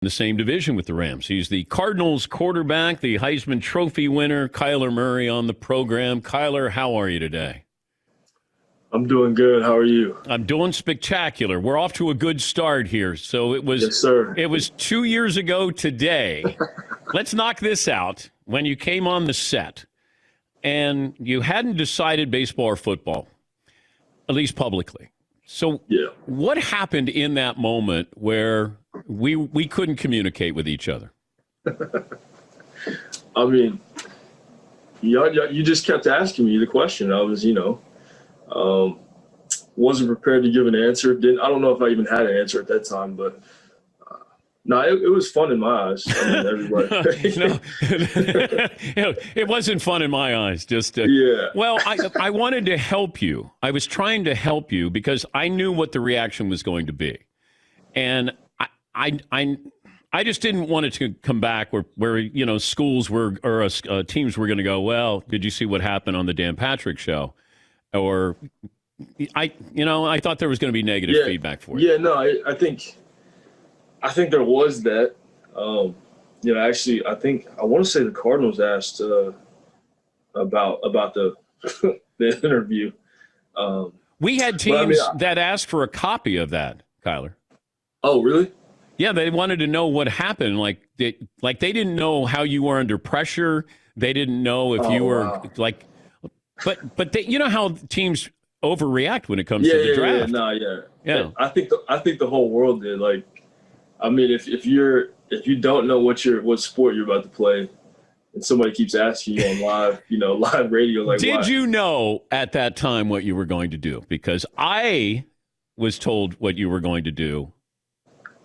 the same division with the Rams. He's the Cardinals quarterback, the Heisman Trophy winner, Kyler Murray, on the program. Kyler, how are you today? I'm doing good. How are you? I'm doing spectacular. We're off to a good start here. So it was, yes, sir. It was 2 years ago today. Let's knock this out. When you came on the set and you hadn't decided baseball or football, at least publicly. So What happened in that moment where we couldn't communicate with each other? I mean, you just kept asking me the question. I was, wasn't prepared to give an answer. I don't know if I even had an answer at that time, but no, it was fun in my eyes. I mean, everybody. It wasn't fun in my eyes. Well, I wanted to help you. I was trying to help you because I knew what the reaction was going to be, and I just didn't want it to come back where schools were or teams were going to go, well, did you see what happened on the Dan Patrick show? Or I thought there was going to be negative feedback for you. Yeah, no, I think there was that. Actually, I want to say the Cardinals asked about the the interview. We had teams that asked for a copy of that, Kyler. Oh, really? Yeah, they wanted to know what happened. Like they didn't know how you were under pressure. They didn't know if you were like. But you know how teams overreact when it comes to the draft. Yeah. I think the whole world did. Like, I mean, if you don't know what sport you're about to play, and somebody keeps asking you on live radio, like, did you know at that time what you were going to do? Because I was told what you were going to do.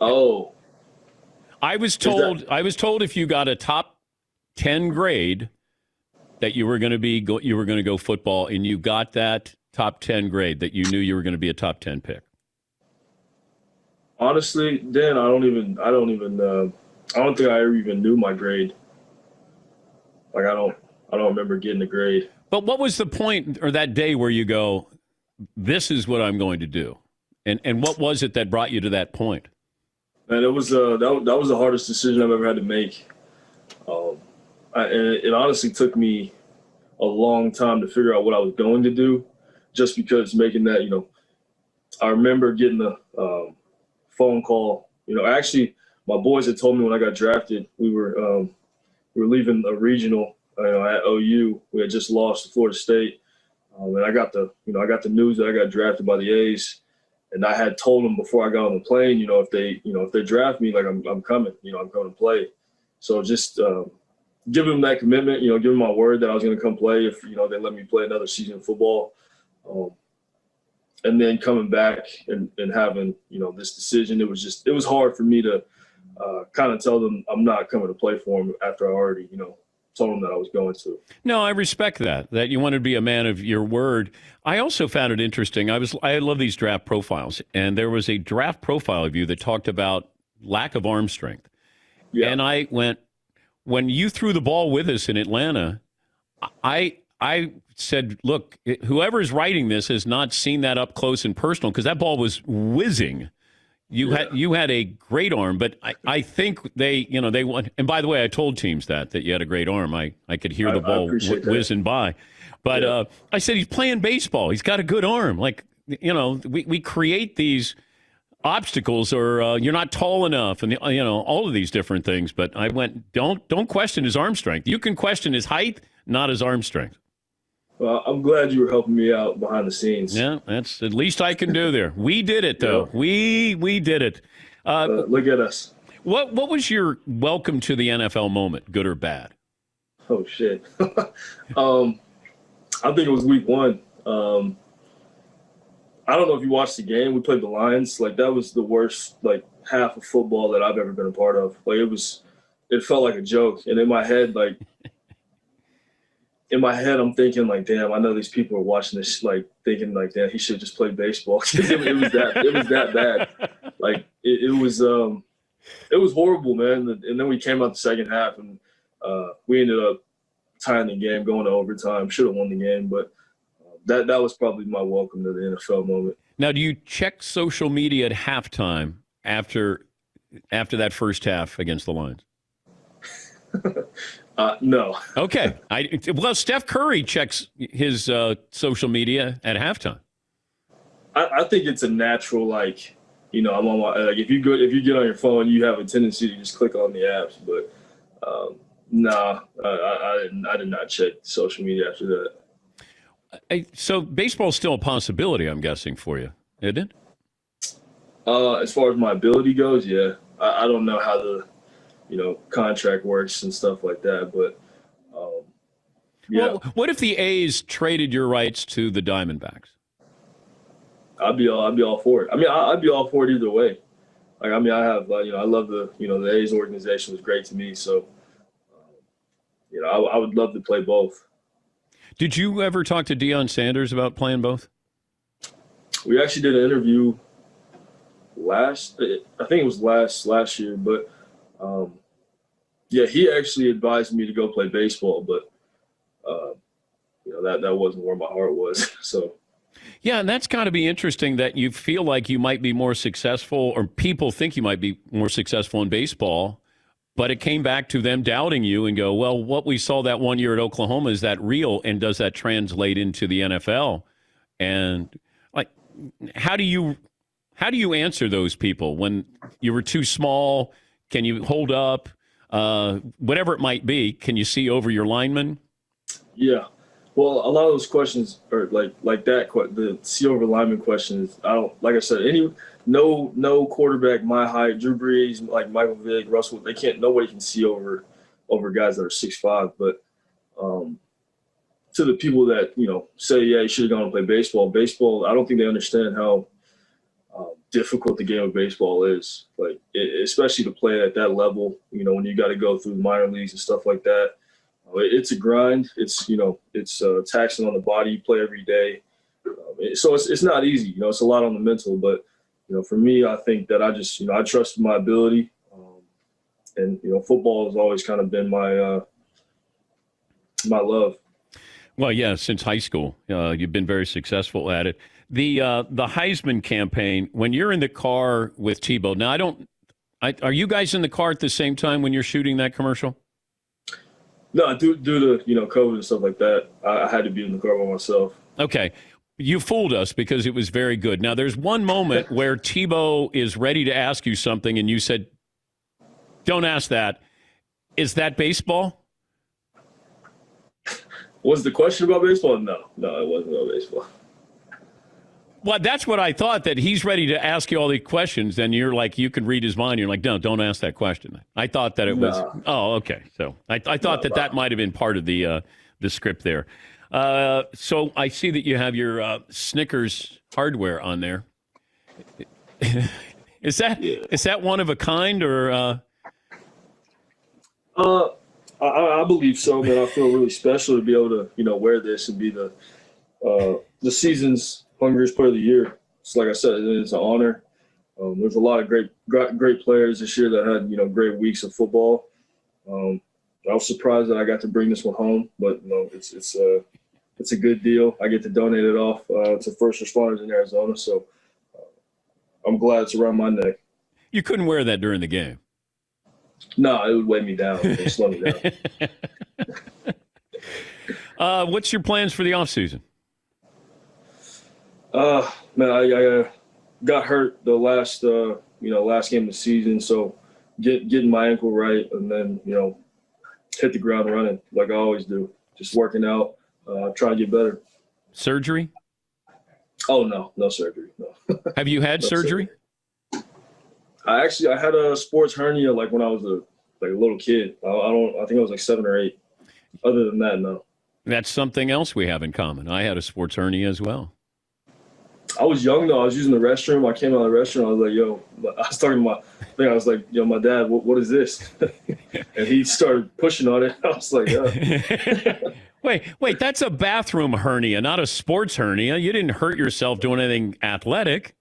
Oh, I was told if you got a top 10 grade, that you were going to go football, and you got that top 10 grade, that you knew you were going to be a top 10 pick. Honestly, Dan, I don't think I ever even knew my grade. Like, I don't remember getting a grade. But what was the point or that day where you go, this is what I'm going to do? And what was it that brought you to that point? Man, it was that was the hardest decision I've ever had to make. And it honestly took me a long time to figure out what I was going to do, just because making that, I remember getting a phone call. Actually, my boys had told me when I got drafted, we were leaving a regional at OU. We had just lost to Florida State. And I got the news that I got drafted by the A's. And I had told them before I got on the plane, if they draft me, like, I'm coming, I'm coming to play. So just give them that commitment, give them my word that I was going to come play if, they let me play another season of football. And then coming back and having, this decision, it was hard for me to kind of tell them I'm not coming to play for them after I already, told them that I was going to. No, I respect that you want to be a man of your word. I also found it interesting. I love these draft profiles, and there was a draft profile of you that talked about lack of arm strength. Yeah. And I went, when you threw the ball with us in Atlanta, I said, look, whoever's writing this has not seen that up close and personal, because that ball was whizzing. You had a great arm, but I think they want. And by the way, I told teams that you had a great arm. I could hear the ball whizzing by, but I said, he's playing baseball. He's got a good arm. Like, we create these obstacles, or you're not tall enough, and all of these different things. But I went, don't question his arm strength. You can question his height, not his arm strength. Well, I'm glad you were helping me out behind the scenes. Yeah, that's the least I can do there. We did it, though. Yeah. We did it. Look at us. What was your welcome to the NFL moment, good or bad? Oh, shit. I think it was week 1. I don't know if you watched the game. We played the Lions. Like, that was the worst, half of football that I've ever been a part of. Like, it felt like a joke. And in my head, I'm thinking, damn, I know these people are watching this, thinking, damn, he should just play baseball. it was that bad. It was horrible, man. And then we came out the second half, and we ended up tying the game, going to overtime. Should have won the game, but that was probably my welcome to the NFL moment. Now, do you check social media at halftime after after that first half against the Lions? No. Okay. Well, Steph Curry checks his social media at halftime. I think it's a natural, like, I'm on my, like, if you get on your phone, you have a tendency to just click on the apps. But nah, I did not check social media after that. So baseball's still a possibility, I'm guessing, for you, isn't it? As far as my ability goes, yeah. I don't know how the contract works and stuff like that, but yeah. Well, what if the A's traded your rights to the Diamondbacks? I'd be all for it. I mean, I'd be all for it either way. Like, I mean, I have, I love the A's organization was great to me. So, I would love to play both. Did you ever talk to Deion Sanders about playing both? We actually did an interview I think it was last year, but yeah, he actually advised me to go play baseball, but that wasn't where my heart was. So. Yeah, and that's got to be interesting that you feel like you might be more successful, or people think you might be more successful in baseball, but it came back to them doubting you and go, well, what we saw that 1 year at Oklahoma, is that real, and does that translate into the NFL? And like, how do you answer those people when you were too small? Can you hold up? Whatever it might be, can you see over your lineman? Yeah. Well, a lot of those questions are like that. The see over lineman questions. I don't, like I said, no quarterback my height, Drew Brees, like Michael Vick, Russell. Nobody can see over guys that are 6'5". But to the people that say, yeah, you should have gone and play baseball. Baseball, I don't think they understand how difficult the game of baseball is. Like, especially to play at that level. When you got to go through minor leagues and stuff like that. It's a grind. It's taxing on the body. You play every day, so it's not easy. It's a lot on the mental. But for me, I think that I trust my ability, and football has always kind of been my my love. Well, yeah, since high school, you've been very successful at it. The Heisman campaign. When you're in the car with Tebow, now are you guys in the car at the same time when you're shooting that commercial? No, due to COVID and stuff like that, I had to be in the car by myself. Okay. You fooled us because it was very good. Now, there's one moment where Tebow is ready to ask you something, and you said, don't ask that. Is that baseball? Was the question about baseball? No, it wasn't about baseball. Well, that's what I thought, that he's ready to ask you all these questions, and you're like, you can read his mind. You're like, no, don't ask that question. I thought that it was. Oh, okay. So I thought that might have been part of the script there. So I see that you have your Snickers hardware on there. Is that one of a kind, or? I believe so, man. I feel really special to be able to wear this and be the season's Hungriest Player of the Year. So like I said, it's an honor. There's a lot of great players this year that had great weeks of football. I was surprised that I got to bring this one home, but it's a good deal. I get to donate it off to first responders in Arizona, so I'm glad it's around my neck. You couldn't wear that during the game. No, it would weigh me down. It would slow me down. What's your plans for the offseason? Man, I got hurt the last game of the season, so getting my ankle right, and then hit the ground running like I always do. Just working out, trying to get better. Surgery? Oh no surgery. No. Have you had surgery? I had a sports hernia like when I was a little kid. I think I was like 7 or 8. Other than that, no. That's something else we have in common. I had a sports hernia as well. I was young though. I was using the restroom. I came out of the restroom. I was like, "Yo," I was talking to my thing. I was like, "Yo, my dad, what is this?" And he started pushing on it. I was like, Wait, that's a bathroom hernia, not a sports hernia. You didn't hurt yourself doing anything athletic.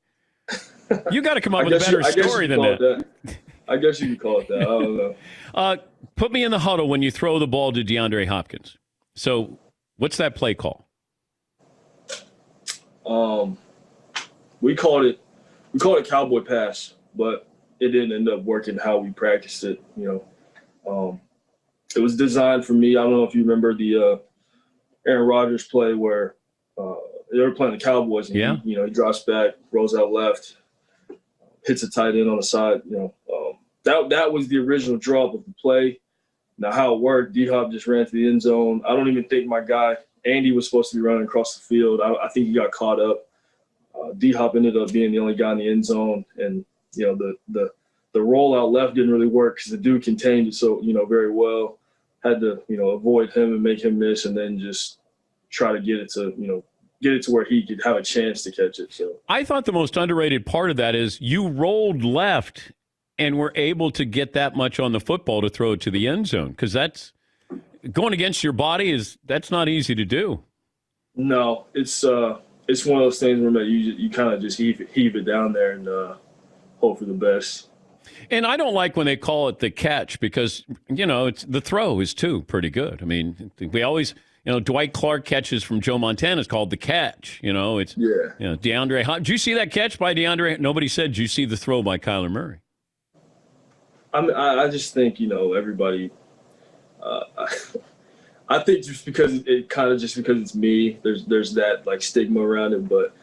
You got to come up with a better story than that. I guess you could call it that. I don't know. Put me in the huddle when you throw the ball to DeAndre Hopkins. So, what's that play call? We called it cowboy pass, but it didn't end up working how we practiced it. It was designed for me. I don't know if you remember the Aaron Rodgers play where they were playing the Cowboys, and he drops back, rolls out left, hits a tight end on the side. That was the original draw of the play. Now, how it worked, D-Hop just ran to the end zone. I don't even think my guy, Andy, was supposed to be running across the field. I think he got caught up. D-Hop ended up being the only guy in the end zone. And, the rollout left didn't really work because the dude contained it so, very well. Had to, avoid him and make him miss, and then just try to get it to where he could have a chance to catch it. So I thought the most underrated part of that is you rolled left and were able to get that much on the football to throw it to the end zone, because that's going against your body that's not easy to do. No, it's one of those things where you kind of just heave it down there and hope for the best. And I don't like when they call it the catch because, it's the throw is too pretty good. I mean, we always, Dwight Clark catches from Joe Montana is called the catch. It's DeAndre. Did you see that catch by DeAndre? Nobody said, did you see the throw by Kyler Murray? I just think, everybody, I think just because it's me, there's that like stigma around it. But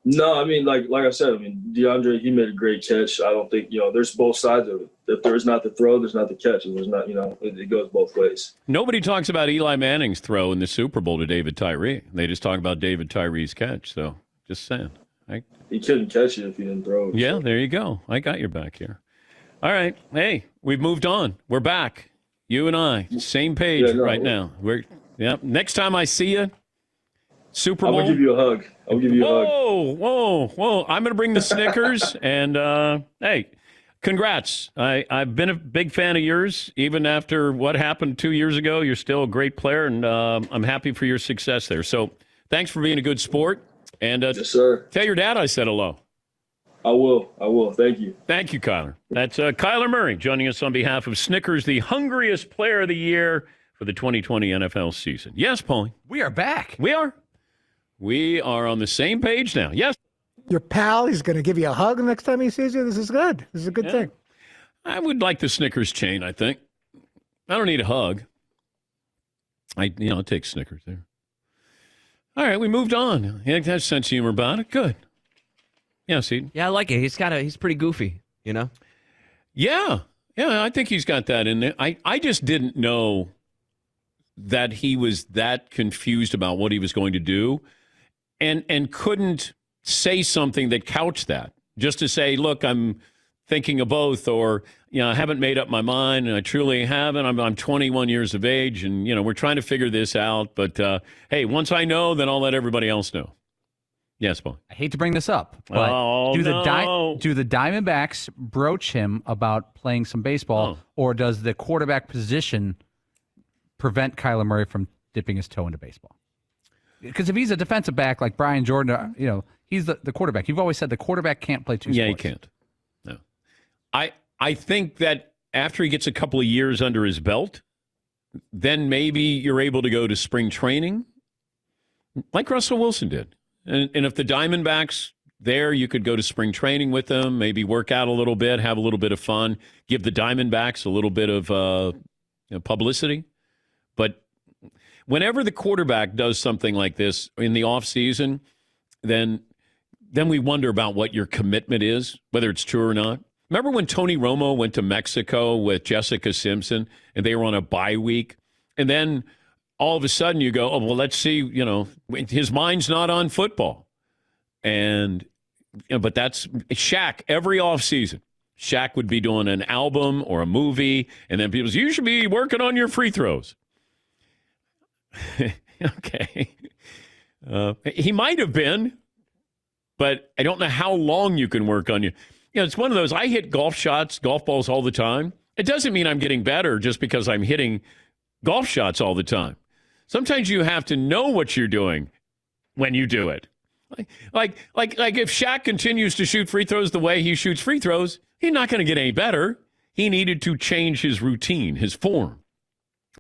no, I mean, like I said, DeAndre, he made a great catch. I don't think, there's both sides of it. If there's not the throw, there's not the catch. And there's not, it goes both ways. Nobody talks about Eli Manning's throw in the Super Bowl to David Tyree. They just talk about David Tyree's catch. So just saying. He couldn't catch it if he didn't throw it. Yeah, there you go. I got your back here. All right. Hey, we've moved on. We're back. You and I, same page now. Next time I see you, Super Bowl. I'm going to give you a hug. I'll give you a hug. Whoa. I'm going to bring the Snickers. And, hey, congrats. I've been a big fan of yours. Even after what happened 2 years ago, you're still a great player, and I'm happy for your success there. So thanks for being a good sport. And yes, sir. Tell your dad I said hello. I will. Thank you. Thank you, Kyler. That's Kyler Murray joining us on behalf of Snickers, the hungriest player of the year for the 2020 NFL season. Yes, Paulie. We are back. We are. We are on the same page now. Yes. Your pal, he's going to give you a hug the next time he sees you. This is good. This is a good thing. I would like the Snickers chain, I think. I don't need a hug. I'll take Snickers there. All right, we moved on. Yeah, has sense of humor about it. Good. Yeah, see. Yeah, I like it. He's pretty goofy, Yeah, I think he's got that in there. I just didn't know that he was that confused about what he was going to do and couldn't say something that couched that. Just to say, look, I'm thinking of both, or, I haven't made up my mind, and I truly haven't. I'm 21 years of age, and, we're trying to figure this out. But, hey, once I know, then I'll let everybody else know. Yes, Paul. I hate to bring this up, but do the Diamondbacks broach him about playing some baseball, or does the quarterback position prevent Kyler Murray from dipping his toe into baseball? Because if he's a defensive back like Brian Jordan, he's the quarterback. You've always said the quarterback can't play two sports. Yeah, he can't. No. I think that after he gets a couple of years under his belt, then maybe you're able to go to spring training like Russell Wilson did. And if the Diamondbacks there, you could go to spring training with them, maybe work out a little bit, have a little bit of fun, give the Diamondbacks a little bit of publicity. But whenever the quarterback does something like this in the offseason, then we wonder about what your commitment is, whether it's true or not. Remember when Tony Romo went to Mexico with Jessica Simpson and they were on a bye week? And then all of a sudden you go, let's see, his mind's not on football. And, but that's Shaq every offseason. Shaq would be doing an album or a movie, and then people say, you should be working on your free throws. Okay. He might have been, but I don't know how long you can work on you. It's one of those, I hit golf balls all the time. It doesn't mean I'm getting better just because I'm hitting golf shots all the time. Sometimes you have to know what you're doing when you do it. Like if Shaq continues to shoot free throws the way he shoots free throws, he's not going to get any better. He needed to change his routine, his form.